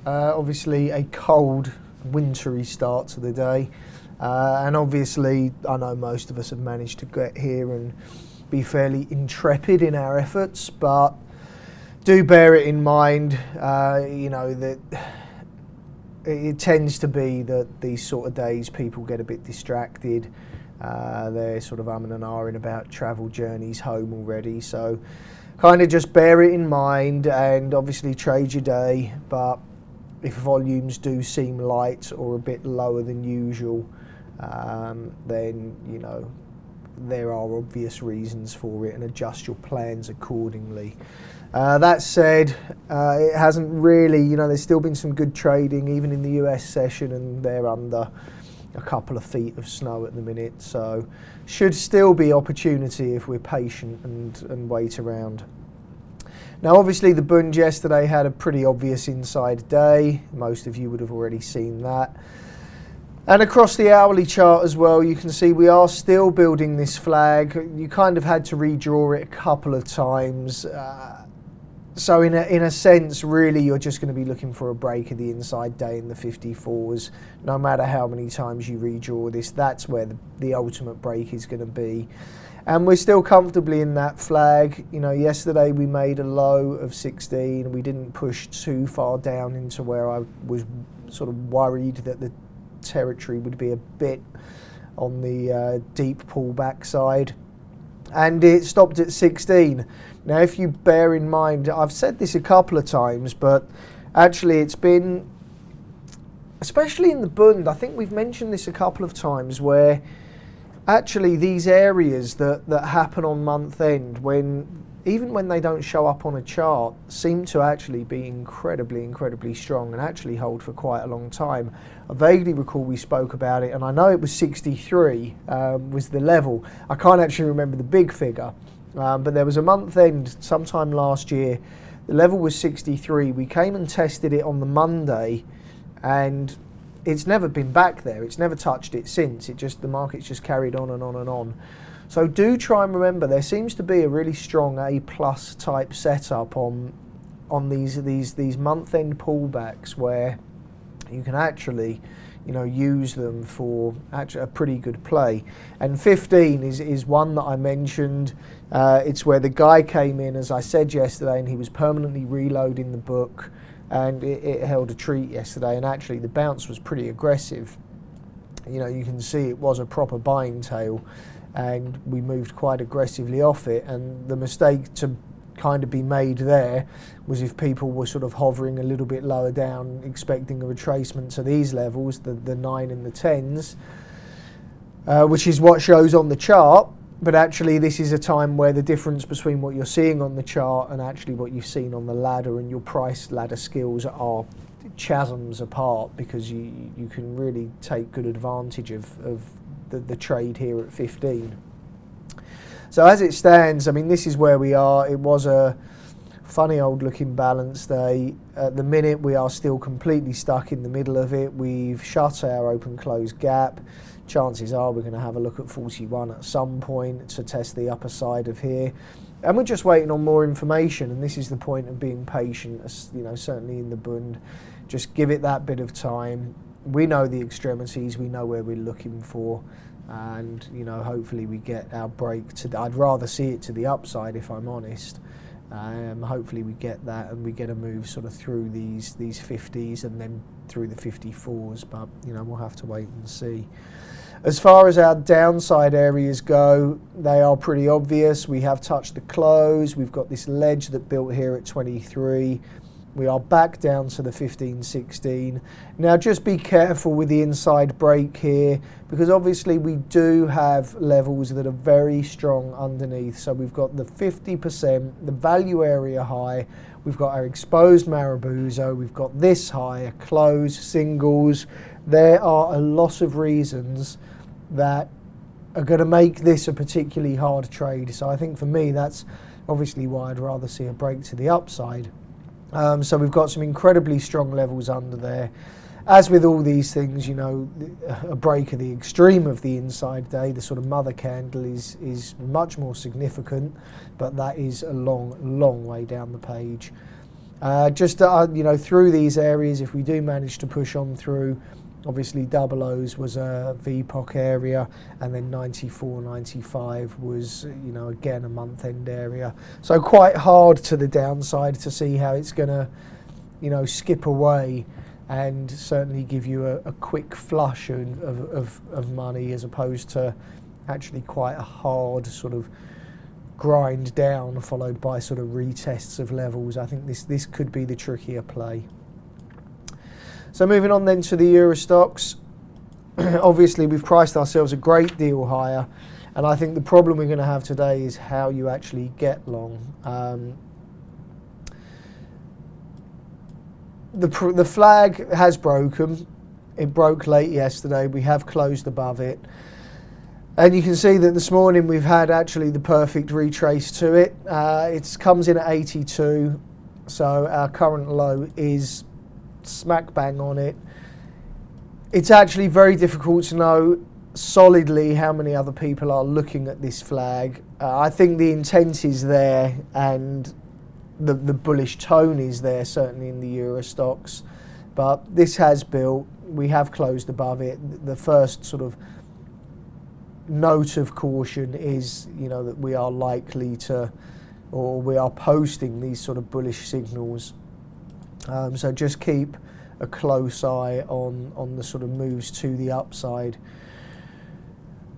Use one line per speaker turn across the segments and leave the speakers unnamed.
Obviously a cold, wintry start to the day. And obviously, I know most of us have managed to get here and be fairly intrepid in our efforts, but do bear it in mind, that it tends to be that these sort of days people get a bit distracted. They're sort of umming and ahhing about travel journeys home already, so kind of just bear it in mind and obviously trade your day, but if volumes do seem light or a bit lower than usual, then there are obvious reasons for it, and adjust your plans accordingly. That said, it hasn't really, there's still been some good trading even in the US session, and they're under a couple of feet of snow at the minute, so should still be opportunity if we're patient and wait around. Now obviously the Bund yesterday had a pretty obvious inside day. Most of you would have already seen that. And across the hourly chart as well, you can see we are still building this flag. You kind of had to redraw it a couple of times. So in a sense, really, you're just going to be looking for a break of the inside day in the 54s. No matter how many times you redraw this, that's where the ultimate break is going to be. And we're still comfortably in that flag. Yesterday we made a low of 16. We didn't push too far down into where I was sort of worried that the territory would be a bit on the deep pullback side, and it stopped at 16. Now if you bear in mind, I've said this a couple of times, but actually it's been, especially in the Bund, I think we've mentioned this a couple of times, where actually these areas that happen on month end, even when they don't show up on a chart, seem to actually be incredibly strong and actually hold for quite a long time. I vaguely recall we spoke about it, and I know it was 63 was the level. I can't actually remember the big figure, but there was a month end sometime last year. The level was 63. We came and tested it on the Monday, and it's never been back there. It's never touched it since. The market's just carried on and on and on. So do try and remember, there seems to be a really strong A+ type setup on these month-end pullbacks, where you can actually use them for actually a pretty good play. And 15 is one that I mentioned. It's where the guy came in, as I said yesterday, and he was permanently reloading the book, and it held a treat yesterday, and actually the bounce was pretty aggressive. You can see it was a proper buying tail, and we moved quite aggressively off it. And the mistake to kind of be made there was if people were sort of hovering a little bit lower down, expecting a retracement to these levels, the 9 and the 10s, which is what shows on the chart. But actually this is a time where the difference between what you're seeing on the chart and actually what you've seen on the ladder and your price ladder skills are chasms apart, because you can really take good advantage of the trade here at 15. So as it stands, this is where we are. It was a funny old looking balance day. At the minute we are still completely stuck in the middle of it. We've shut our open close gap. Chances are we're going to have a look at 41 at some point to test the upper side of here. And we're just waiting on more information, and this is the point of being patient, certainly in the Bund. Just give it that bit of time. We know the extremities, we know where we're looking for, and hopefully we get our break I'd rather see it to the upside, if I'm honest. Hopefully we get that, and we get a move sort of through these 50s and then through the 54s, but we'll have to wait and see. As far as our downside areas go, they are pretty obvious. We have touched the close. We've got this ledge that built here at 23. We are back down to the 15-16. Now just be careful with the inside break here, because obviously we do have levels that are very strong underneath. So we've got the 50%, the value area high, we've got our exposed Marabuzo, we've got this high, a close, singles. There are a lot of reasons that are going to make this a particularly hard trade. So I think for me, that's obviously why I'd rather see a break to the upside. So we've got some incredibly strong levels under there. As with all these things, a break of the extreme of the inside day, the sort of mother candle is much more significant, but that is a long way down the page. Through these areas, if we do manage to push on through, obviously double O's was a VPOC area, and then 94, 95 was, again a month-end area. So quite hard to the downside to see how it's going to, skip away and certainly give you a quick flush of money, as opposed to actually quite a hard sort of grind down followed by sort of retests of levels. I think this could be the trickier play. So moving on then to the Euro stocks. Obviously we've priced ourselves a great deal higher, and I think the problem we're going to have today is how you actually get long. The flag has broken. It broke late yesterday. We have closed above it. And you can see that this morning we've had actually the perfect retrace to it. It comes in at 82, so our current low is smack bang on it. It's actually very difficult to know solidly how many other people are looking at this flag. I think the intent is there, and the bullish tone is there, certainly in the Euro stocks. But this has built. We have closed above it. The first sort of note of caution is, that we are likely to, or we are posting these sort of bullish signals. So just keep a close eye on the sort of moves to the upside.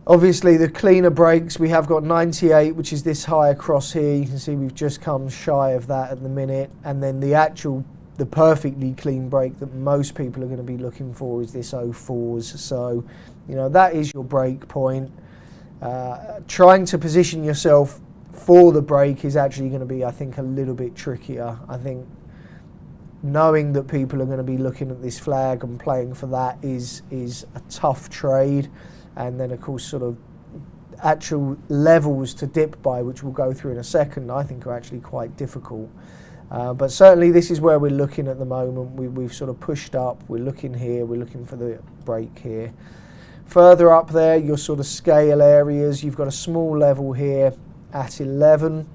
Obviously the cleaner breaks, we have got 98, which is this high across here. You can see we've just come shy of that at the minute. And then the perfectly clean break that most people are going to be looking for is this 04s. So, that is your break point. Trying to position yourself for the break is actually going to be, I think, a little bit trickier. I think knowing that people are going to be looking at this flag and playing for that is a tough trade. And then, of course, sort of actual levels to dip by, which we'll go through in a second, I think are actually quite difficult. But certainly this is where we're looking at the moment. We've sort of pushed up. We're looking here. We're looking for the break here. Further up there, your sort of scale areas, you've got a small level here at 11.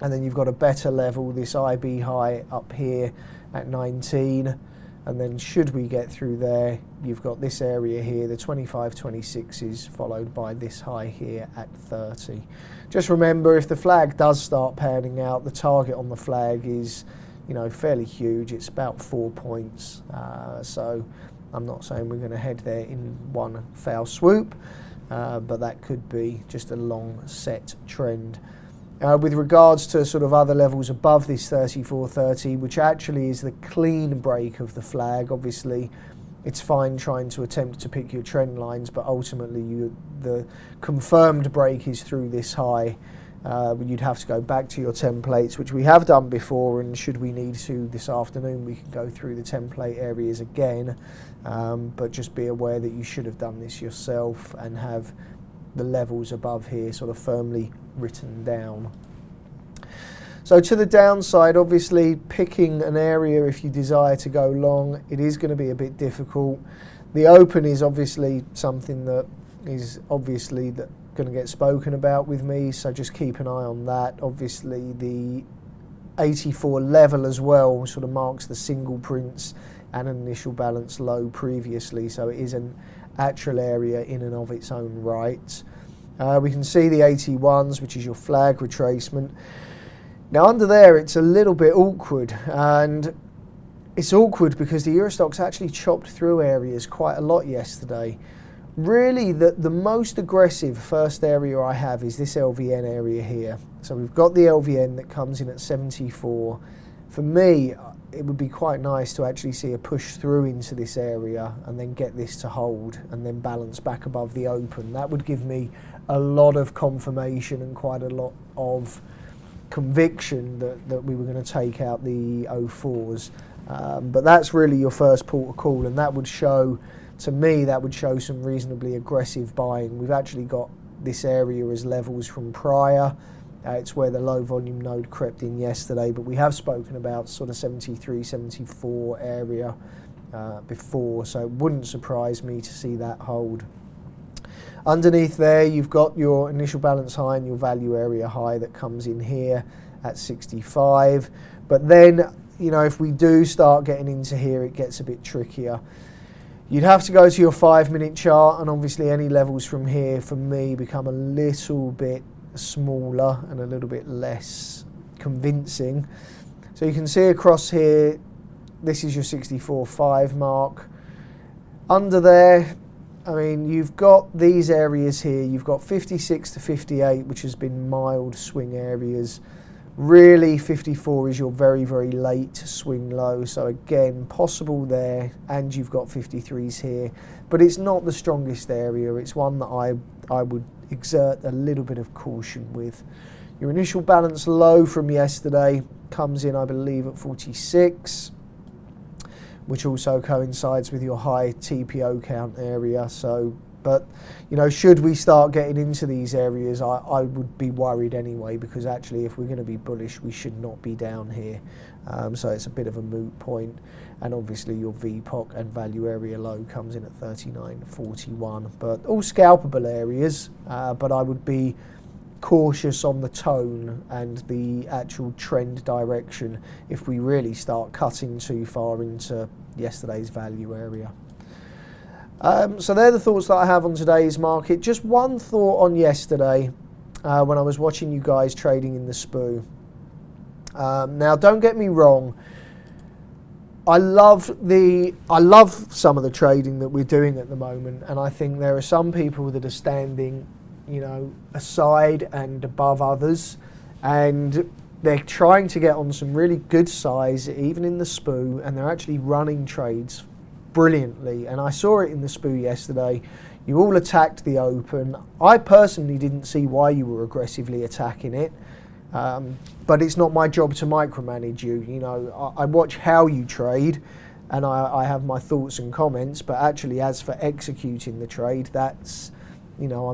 And then you've got a better level, this IB high up here at 19. And then should we get through there, you've got this area here, the 25, 26s, followed by this high here at 30. Just remember, if the flag does start panning out, the target on the flag is, fairly huge. It's about 4 points. So I'm not saying we're going to head there in one foul swoop, but that could be just a long set trend. With regards to sort of other levels above this 34.30, which actually is the clean break of the flag, obviously it's fine trying to attempt to pick your trend lines, but ultimately the confirmed break is through this high. You'd have to go back to your templates, which we have done before, and should we need to this afternoon, we can go through the template areas again. But just be aware that you should have done this yourself and have the levels above here sort of firmly written down. So to the downside, obviously picking an area if you desire to go long, it is going to be a bit difficult. The open is obviously something that is obviously going to get spoken about with me, so just keep an eye on that. Obviously the 84 level as well sort of marks the single prints and an initial balance low previously, so it is an actual area in and of its own right. We can see the 81s, which is your flag retracement. Now under there it's a little bit awkward, and it's awkward because the Eurostoxx actually chopped through areas quite a lot yesterday. Really the most aggressive first area I have is this LVN area here. So we've got the LVN that comes in at 74. For me, it would be quite nice to actually see a push through into this area and then get this to hold and then balance back above the open. That would give me a lot of confirmation and quite a lot of conviction that we were going to take out the 04s. But that's really your first port of call, and that would show, to me, that would show some reasonably aggressive buying. We've actually got this area as levels from prior. It's where the low volume node crept in yesterday, but we have spoken about sort of 73, 74 area before, so it wouldn't surprise me to see that hold. Underneath there, you've got your initial balance high and your value area high that comes in here at 65. But then you know, if we do start getting into here, it gets a bit trickier. You'd have to go to your 5-minute chart, and obviously any levels from here for me become a little bit smaller and a little bit less convincing. So you can see across here, this is your 64.5 mark. Under there, I mean, you've got these areas here. You've got 56 to 58, which has been mild swing areas. Really, 54 is your very, very late swing low. So again, possible there, and you've got 53s here. But it's not the strongest area. It's one that I would exert a little bit of caution with. Your initial balance low from yesterday comes in, I believe, at 46, which also coincides with your high TPO count area. So, but, you know, should we start getting into these areas, I would be worried anyway, because actually if we're going to be bullish, we should not be down here. So it's a bit of a moot point. And obviously your VPOC and value area low comes in at 39.41. But all scalpable areas, but I would be cautious on the tone and the actual trend direction if we really start cutting too far into yesterday's value area. So they're the thoughts that I have on today's market. Just one thought on yesterday when I was watching you guys trading in the Spoo. Now, don't get me wrong. I love some of the trading that we're doing at the moment, and I think there are some people that are standing, you know, aside and above others, and they're trying to get on some really good size, even in the Spoo, and they're actually running trades brilliantly. And I saw it in the Spoo yesterday. You all attacked the open. I personally didn't see why you were aggressively attacking it, but it's not my job to micromanage you. You know, I watch how you trade, and I have my thoughts and comments, but actually as for executing the trade, that's, you know,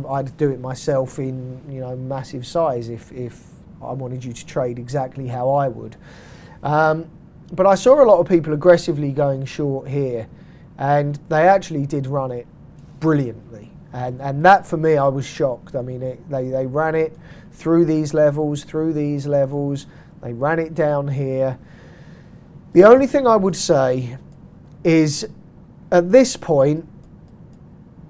I'd do it myself in, you know, massive size if I wanted you to trade exactly how I would. But I saw a lot of people aggressively going short here, and they actually did run it brilliantly. And that, for me, I was shocked. I mean, they ran it through these levels, they ran it down here. The only thing I would say is, at this point,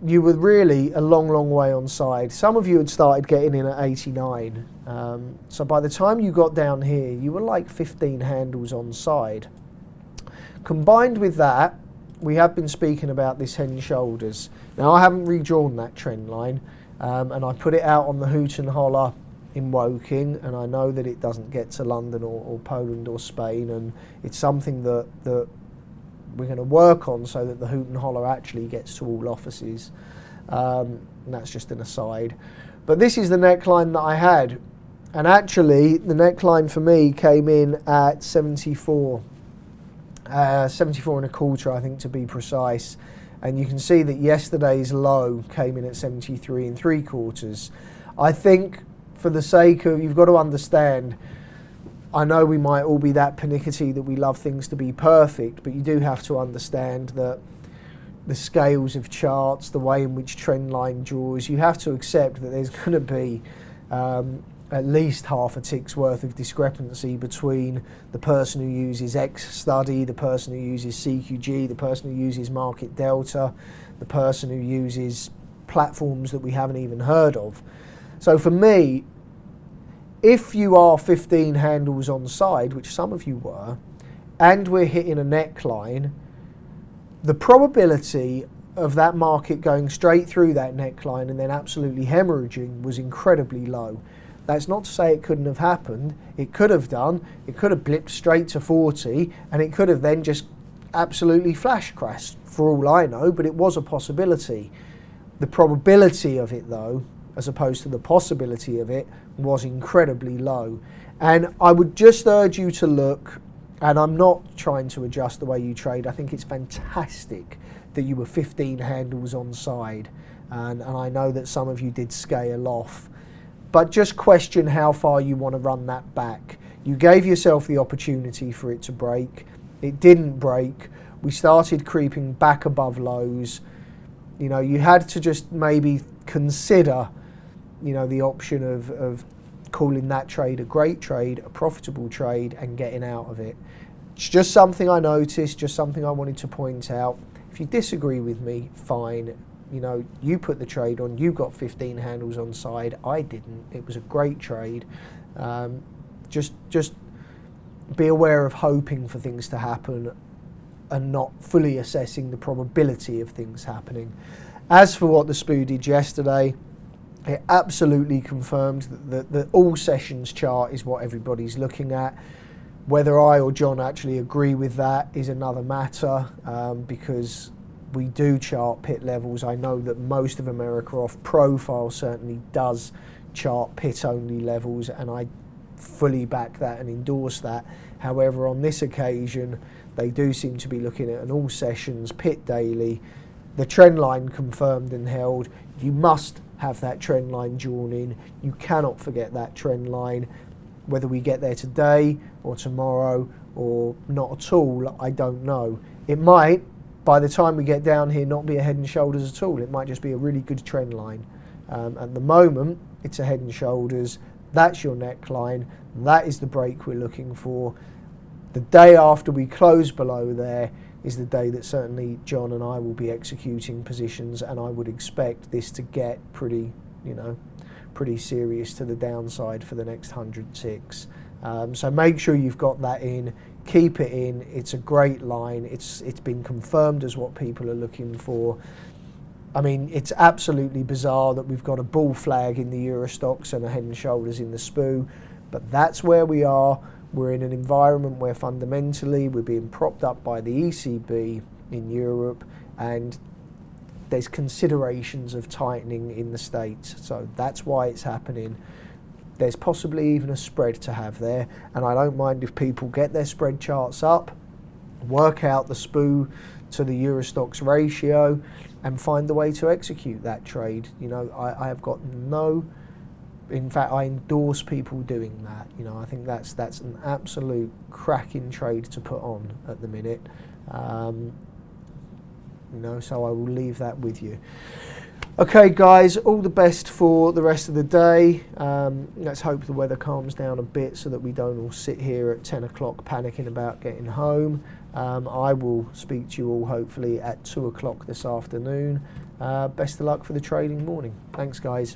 you were really a long, long way on side. Some of you had started getting in at 89. So by the time you got down here, you were like 15 handles on side. Combined with that, we have been speaking about this head and shoulders. Now, I haven't redrawn that trend line, and I put it out on the hoot and holler in Woking, and I know that it doesn't get to London or Poland or Spain, and it's something that we're going to work on so that the hoot and holler actually gets to all offices. And that's just an aside. But this is the neckline that I had. And actually, the neckline for me came in at 74. 74 and a quarter, I think, to be precise. And you can see that yesterday's low came in at 73 and 3/4. I think, for the sake of, you've got to understand, I know we might all be that pernickety that we love things to be perfect, but you do have to understand that the scales of charts, the way in which trend line draws, you have to accept that there's going to be at least half a tick's worth of discrepancy between the person who uses X study, the person who uses CQG, the person who uses market delta, the person who uses platforms that we haven't even heard of. So for me, if you are 15 handles on side, which some of you were, and we're hitting a neckline, the probability of that market going straight through that neckline and then absolutely hemorrhaging was incredibly low. That's not to say it couldn't have happened. It could have done. It could have blipped straight to 40, and it could have then just absolutely flash crashed, for all I know, but it was a possibility. The probability of it, though, as opposed to the possibility of it, was incredibly low. And I would just urge you to look, and I'm not trying to adjust the way you trade. I think it's fantastic that you were 15 handles on side, and I know that some of you did scale off. But just question how far you want to run that back. You gave yourself the opportunity for it to break. It didn't break. We started creeping back above lows. You know, you had to just maybe consider, you know, the option of calling that trade a great trade, a profitable trade, and getting out of it. It's just something I noticed, just something I wanted to point out. If you disagree with me, fine. You know, you put the trade on, you got 15 handles on side, I didn't. It was a great trade. Just be aware of hoping for things to happen and not fully assessing the probability of things happening. As for what the Spoo did yesterday, it absolutely confirmed that the all sessions chart is what everybody's looking at. Whether I or John actually agree with that is another matter, because we do chart pit levels. I know that most of America Off Profile certainly does chart pit only levels, and I fully back that and endorse that. However, on this occasion, they do seem to be looking at an all sessions pit daily. The trend line confirmed and held. You must have that trend line drawn in. You cannot forget that trend line. Whether we get there today or tomorrow or not at all, I don't know. It might, by the time we get down here, not be a head and shoulders at all. It might just be a really good trend line. At the moment, it's a head and shoulders. That's your neckline. That is the break we're looking for. The day after we close below there is the day that certainly John and I will be executing positions, and I would expect this to get pretty serious to the downside for the next 100 ticks. So make sure you've got that in. Keep it in. It's a great line. It's been confirmed as what people are looking for. I mean, it's absolutely bizarre that we've got a bull flag in the Euro stocks and a head and shoulders in the Spoo, but that's where we are. We're in an environment where fundamentally we're being propped up by the ECB in Europe, and there's considerations of tightening in the States. So that's why it's happening. There's possibly even a spread to have there, and I don't mind if people get their spread charts up, work out the Spoo to the Euro stocks ratio, and find the way to execute that trade. You know, I have got no... In fact, I endorse people doing that. You know, I think that's an absolute cracking trade to put on at the minute. You know, so I will leave that with you. Okay, guys, all the best for the rest of the day. Let's hope the weather calms down a bit so that we don't all sit here at 10 o'clock panicking about getting home. I will speak to you all hopefully at 2 o'clock this afternoon. Best of luck for the trading morning. Thanks, guys.